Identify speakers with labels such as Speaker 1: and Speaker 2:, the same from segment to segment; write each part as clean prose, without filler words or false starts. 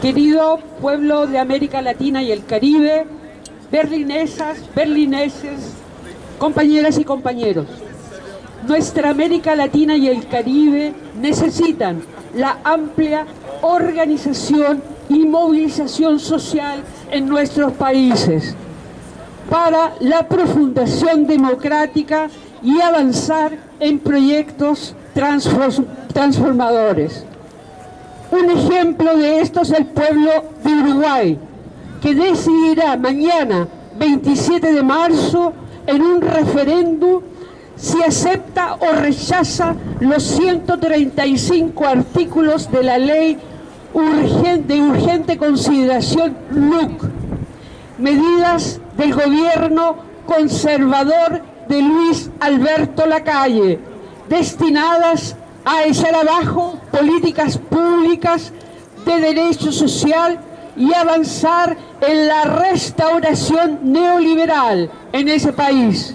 Speaker 1: Querido pueblo de América Latina y el Caribe, berlinesas, berlineses, compañeras y compañeros, nuestra América Latina y el Caribe necesitan la amplia organización y movilización social en nuestros países para la profundización democrática y avanzar en proyectos transformadores. Un ejemplo de esto es el pueblo de Uruguay, que decidirá mañana, 27 de marzo, en un referéndum, si acepta o rechaza los 135 artículos de la ley de urgente consideración LUC, medidas del gobierno conservador de Luis Alberto Lacalle, destinadas a echar abajo políticas públicas de derecho social y avanzar en la restauración neoliberal en ese país,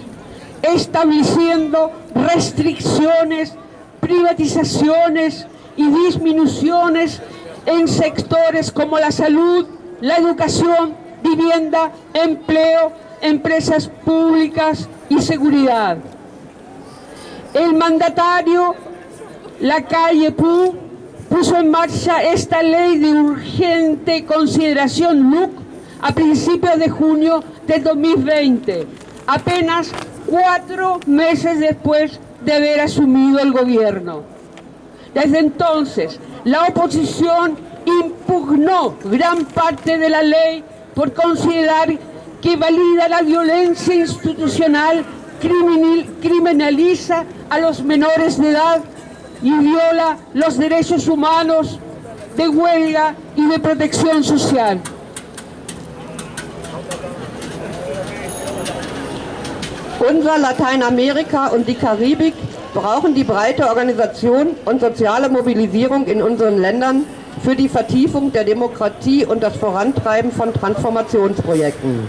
Speaker 1: estableciendo restricciones, privatizaciones y disminuciones en sectores como la salud, la educación, vivienda, empleo, empresas públicas y seguridad. El mandatario Lacalle Pou puso en marcha esta ley de urgente consideración LUC a principios de junio del 2020, apenas 4 meses después de haber asumido el gobierno. Desde entonces, la oposición impugnó gran parte de la ley por considerar que valida la violencia institucional, criminaliza a los menores de edad y viola los derechos humanos de huelga y de protección social.
Speaker 2: Unser Lateinamerika und die Karibik brauchen die breite Organisation und soziale Mobilisierung in unseren Ländern für die Vertiefung der Demokratie und das Vorantreiben von Transformationsprojekten.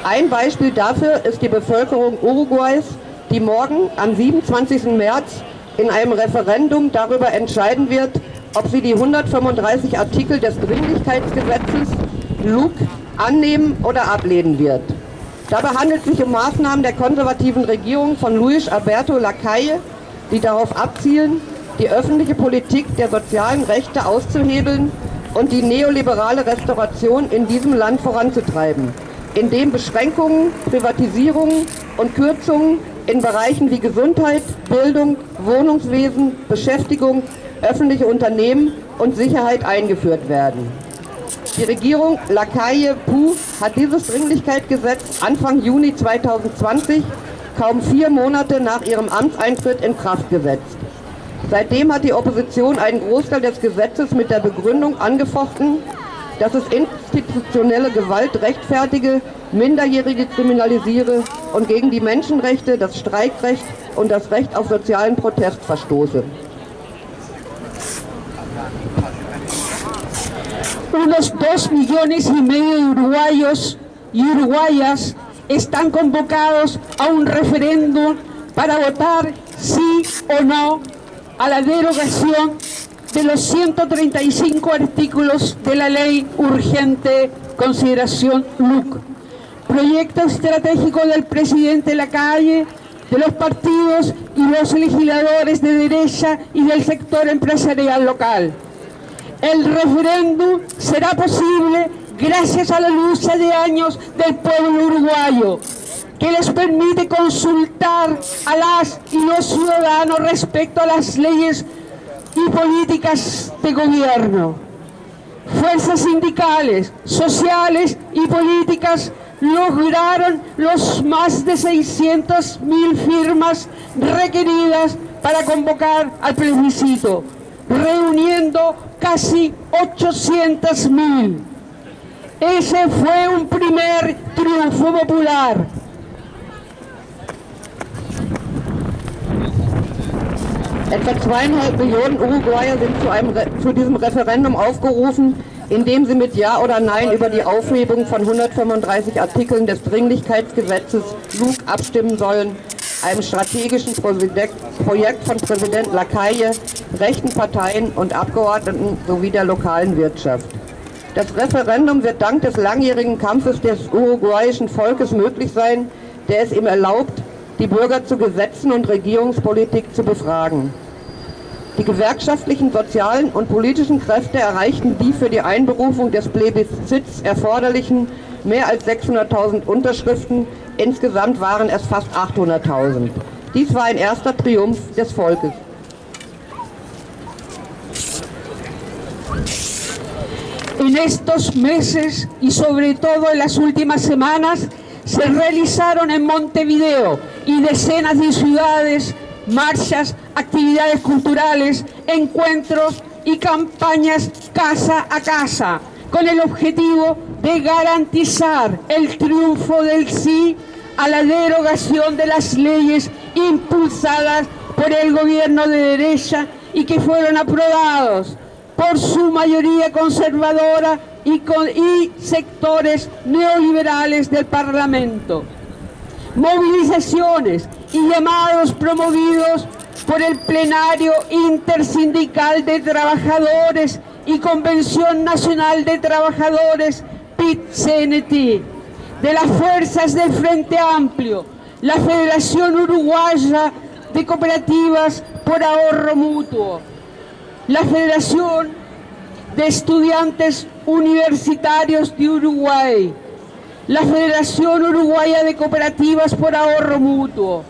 Speaker 2: Ein Beispiel dafür ist die Bevölkerung Uruguays, die morgen am 27. März in einem Referendum darüber entscheiden wird, ob sie die 135 Artikel des Dringlichkeitsgesetzes LUC annehmen oder ablehnen wird. Dabei handelt es sich um Maßnahmen der konservativen Regierung von Luis Alberto Lacalle, die darauf abzielen, die öffentliche Politik der sozialen Rechte auszuhebeln und die neoliberale Restauration in diesem Land voranzutreiben, indem Beschränkungen, Privatisierungen und Kürzungen in Bereichen wie Gesundheit, Bildung, Wohnungswesen, Beschäftigung, öffentliche Unternehmen und Sicherheit eingeführt werden. Die Regierung Lacalle Pou hat dieses Dringlichkeitsgesetz Anfang Juni 2020, kaum 4 Monate nach ihrem Amtseintritt, in Kraft gesetzt. Seitdem hat die Opposition einen Großteil des Gesetzes mit der Begründung angefochten, dass es institutionelle Gewalt rechtfertige, Minderjährige kriminalisiere und gegen die Menschenrechte, das Streikrecht und das Recht auf sozialen Protest verstoße.
Speaker 1: Unos 2,5 millones de uruguayos y uruguayas están convocados a un referéndum para votar sí o no a la derogación de los 135 artículos de la ley urgente consideración LUC, proyecto estratégico del presidente Lacalle, de los partidos y los legisladores de derecha y del sector empresarial local. El referéndum será posible gracias a la lucha de años del pueblo uruguayo, que les permite consultar a las y los ciudadanos respecto a las leyes y políticas de gobierno. Fuerzas sindicales, sociales y políticas lograron los más de 600.000 firmas requeridas para convocar al plebiscito, reuniendo casi 800.000. Ese fue un primer triunfo popular.
Speaker 2: Etwa 2,5 Millionen Uruguayer sind zu diesem Referendum aufgerufen, indem sie mit Ja oder Nein über die Aufhebung von 135 Artikeln des Dringlichkeitsgesetzes LUC abstimmen sollen, einem strategischen Projekt von Präsident Lacalle, rechten Parteien und Abgeordneten sowie der lokalen Wirtschaft. Das Referendum wird dank des langjährigen Kampfes des uruguayischen Volkes möglich sein, der es ihm erlaubt, die Bürger zu Gesetzen und Regierungspolitik zu befragen. Die gewerkschaftlichen, sozialen und politischen Kräfte erreichten die für die Einberufung des Plebiszits erforderlichen mehr als 600.000 Unterschriften. Insgesamt waren es fast 800.000. Dies war ein erster Triumph des Volkes.
Speaker 1: En estos meses y sobre todo en las últimas semanas se realizaron en Montevideo y decenas de ciudades marchas, actividades culturales, encuentros y campañas casa a casa con el objetivo de garantizar el triunfo del sí a la derogación de las leyes impulsadas por el gobierno de derecha y que fueron aprobados por su mayoría conservadora y sectores neoliberales del Parlamento. Movilizaciones y llamados promovidos por el Plenario Intersindical de Trabajadores y Convención Nacional de Trabajadores, PIT-CNT, de las fuerzas del Frente Amplio, la Federación Uruguaya de Cooperativas por Ahorro Mutuo, la Federación de Estudiantes Universitarios de Uruguay, la Federación Uruguaya de Cooperativas por Ahorro Mutuo,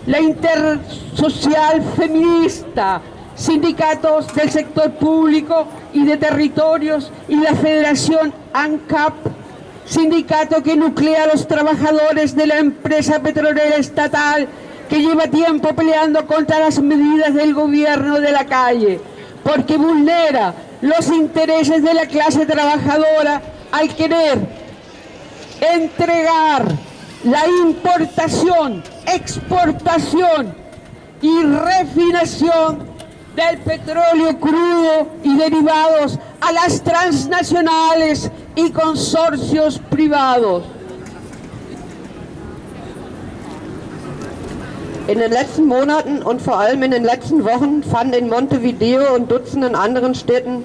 Speaker 1: la Intersocial Feminista, sindicatos del sector público y de territorios y la Federación ANCAP, sindicato que nuclea a los trabajadores de la empresa petrolera estatal que lleva tiempo peleando contra las medidas del gobierno de la calle, porque vulnera los intereses de la clase trabajadora al querer entregar la importación, exportación y refinación del petróleo crudo y derivados a las transnacionales y consorcios privados.
Speaker 2: In den letzten Monaten und vor allem in den letzten Wochen fanden in Montevideo und Dutzenden anderen Städten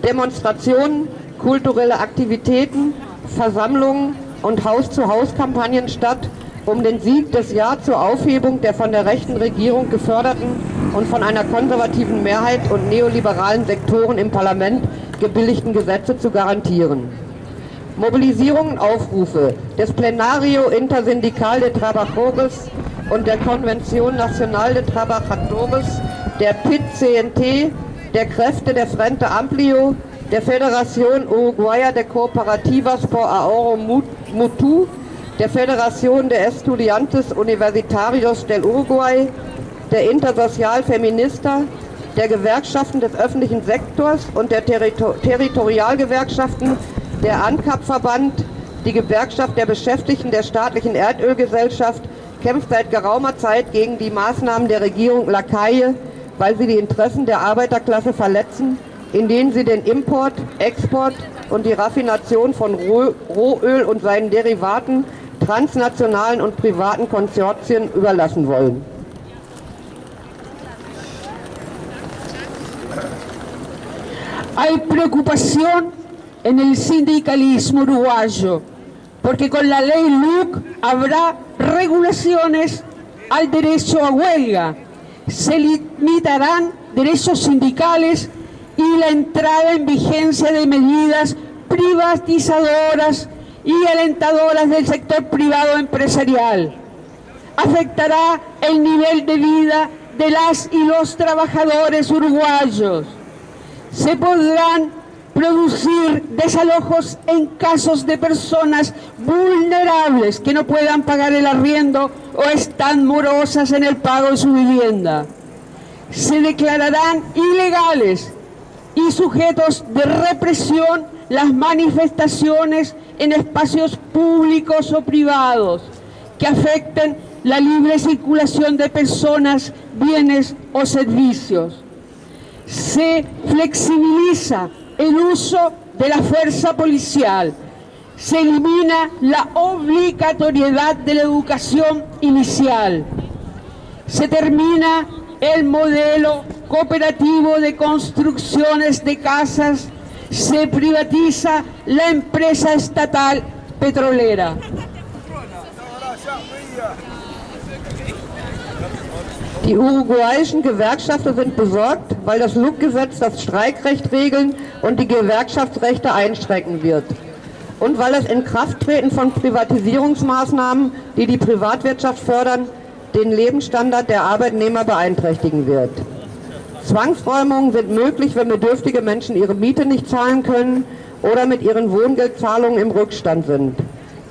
Speaker 2: Demonstrationen, kulturelle Aktivitäten, Versammlungen und Haus-zu-Haus-Kampagnen statt, um den Sieg des Ja zur Aufhebung der von der rechten Regierung geförderten und von einer konservativen Mehrheit und neoliberalen Sektoren im Parlament gebilligten Gesetze zu garantieren. Mobilisierungen und Aufrufe des Plenario Intersindical de Trabajadores und der Convención Nacional de Trabajadores, der PIT-CNT, der Kräfte der Frente Amplio, der Federación Uruguaya de Cooperativas por Ahorro Mutuo, der Federación de Estudiantes Universitarios del Uruguay, der Intersocial Feminista, der Gewerkschaften des öffentlichen Sektors und der Territorialgewerkschaften, der ANCAP-Verband, die Gewerkschaft der Beschäftigten der staatlichen Erdölgesellschaft, kämpft seit geraumer Zeit gegen die Maßnahmen der Regierung Lacaille, weil sie die Interessen der Arbeiterklasse verletzen, indem sie den Import, Export und die Raffination von Rohöl und seinen Derivaten transnationalen und privaten Konsortien überlassen wollen.
Speaker 1: Hay preocupación en el sindicalismo uruguayo, porque con la ley LUC habrá regulaciones al derecho a huelga, se limitarán derechos sindicales y la entrada en vigencia de medidas privatizadoras y alentadoras del sector privado empresarial. Afectará el nivel de vida de las y los trabajadores uruguayos. Se podrán producir desalojos en casos de personas vulnerables que no puedan pagar el arriendo o están morosas en el pago de su vivienda. Se declararán ilegales y sujetos de represión las manifestaciones en espacios públicos o privados que afecten la libre circulación de personas, bienes o servicios. Se flexibiliza el uso de la fuerza policial. Se elimina la obligatoriedad de la educación inicial. Se termina el modelo cooperativo de construcciones de casas se privatiza la empresa estatal petrolera.
Speaker 2: Die uruguayischen Gewerkschafter sind besorgt, weil das LUC-Gesetz das Streikrecht regeln und die Gewerkschaftsrechte einschränken wird. Und weil das Inkrafttreten von Privatisierungsmaßnahmen, die die Privatwirtschaft fördern, den Lebensstandard der Arbeitnehmer beeinträchtigen wird. Zwangsräumungen sind möglich, wenn bedürftige Menschen ihre Miete nicht zahlen können oder mit ihren Wohngeldzahlungen im Rückstand sind.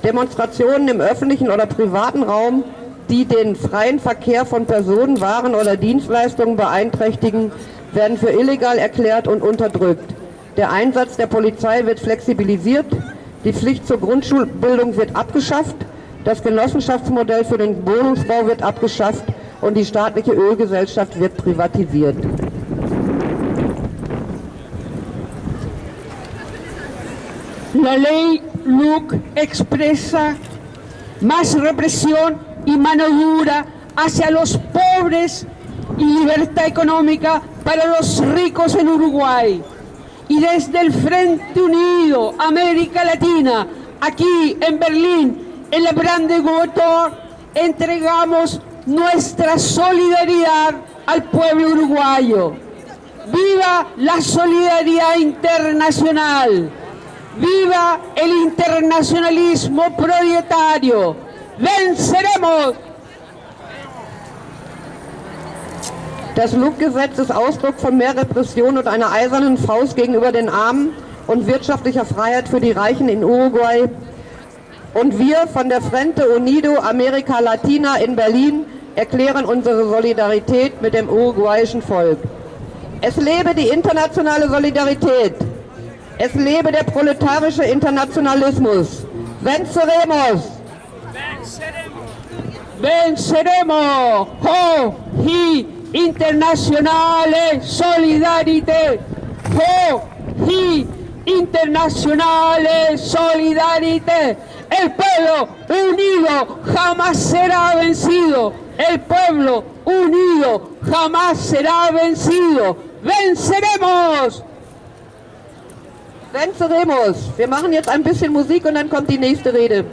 Speaker 2: Demonstrationen im öffentlichen oder privaten Raum, die den freien Verkehr von Personen, Waren oder Dienstleistungen beeinträchtigen, werden für illegal erklärt und unterdrückt. Der Einsatz der Polizei wird flexibilisiert, die Pflicht zur Grundschulbildung wird abgeschafft, das Genossenschaftsmodell für den Wohnungsbau wird abgeschafft und die staatliche Ölgesellschaft wird privatisiert.
Speaker 1: La ley LUC expresa más represión y mano dura hacia los pobres y libertad económica para los ricos en Uruguay. Y desde el Frente Unido América Latina, aquí en Berlín, en la Brandenburg, entregamos nuestra solidaridad al pueblo uruguayo. ¡Viva la solidaridad internacional! ¡Viva el internacionalismo proletario! ¡Venceremos!
Speaker 2: Das LUC-Gesetz ist Ausdruck von mehr Repression und einer eisernen Faust gegenüber den Armen und wirtschaftlicher Freiheit für die Reichen in Uruguay. Und wir von der Frente Unido América Latina in Berlin erklären unsere Solidarität mit dem uruguayischen Volk. Es lebe die internationale Solidarität. Es lebe der proletarische Internationalismus. Venceremos!
Speaker 1: Venceremos! ¡Ho! ¡Hi! Internationale Solidarität! ¡Ho! ¡Hi! Internationale Solidarität! El pueblo unido jamás será vencido. El pueblo unido jamás será vencido. ¡Venceremos!
Speaker 2: Venceremos! Wir machen jetzt ein bisschen Musik und dann kommt die nächste Rede.